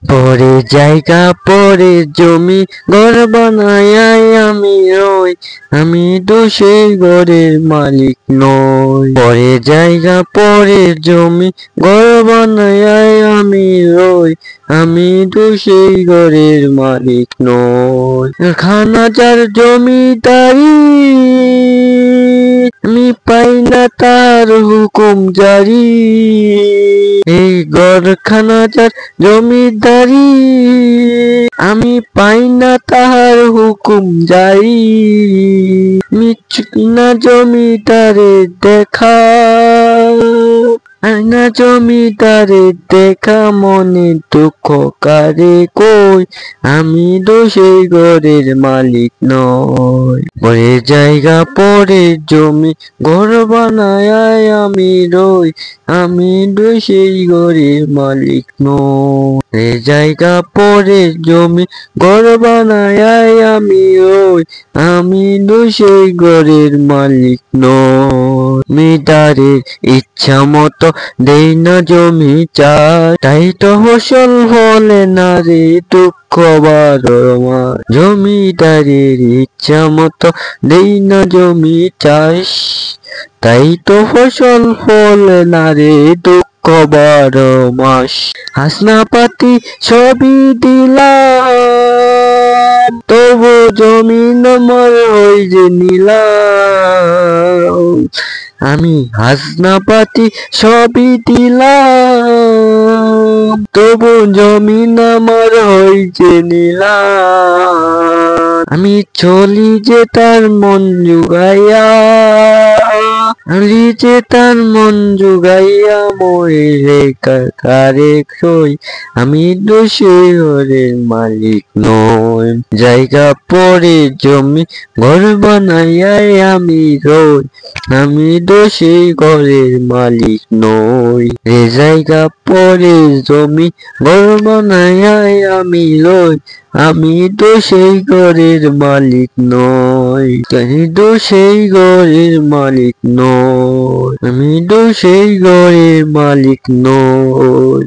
পরে জায়গা পরে জমি ঘর বানায় আমি রই, আমি তো সেই ঘরের মালিক নই। পরে জায়গা পরে জমি ঘর বানায় আমি রই, আমি তো সেই ঘরের মালিক নই। খানা যার জমিদারি আমি পাই না তার হুকুম জারি, এই ঘরখানা যার জমিদারি আমি পাই না তাহার হুকুম জারি। মিচুনা জমিদারে দেখা, আয়না জমিদারে দেখা মনে দুঃখ কারে কই, আমি তো সেই ঘরের মালিক নই। পরে জায়গা পরে জমি ঘর বানায় আমি রই, আমি তো সেই ঘরের মালিক নই। এ জায়গা পরে জমি ঘর বানায় আমি রই, আমি তো সেই ঘরের মালিক নই। জমিদারের ইচ্ছা মতো দেই না জমি চাই, তাই তো ফসল ফলে না রে দুঃখ বারবার। জমিদারের ইচ্ছা মতো দেই না জমি চাষ, তাই তো ফসল ফলে না রে দুঃখ 12 মাস। হাসনাপাতি সবই দিলাম, তবু জমিন আমার হই যে নিলাম। আমি হাসনাপাতি সবই দিলাম, তবু জমিন আমার হই যে নিলাম। আমি চলি যে তার মন জুগাইয়া, আমি যে তার মন জুগাইয়া মরে কারে কই, আমি তো সেই ঘরের মালিক নই। জায়গা পরে জমি ঘর বানাইয়া আমি রই, আমি তো সেই ঘরের মালিক নই। রে জায়গা পরে জমি ঘর বানাইয়া আমি রই, আমি তো সেই ঘরের মালিক নই। আমি তো সেই ঘরের মালিক নই, আমি তো সেই ঘরের মালিক নই।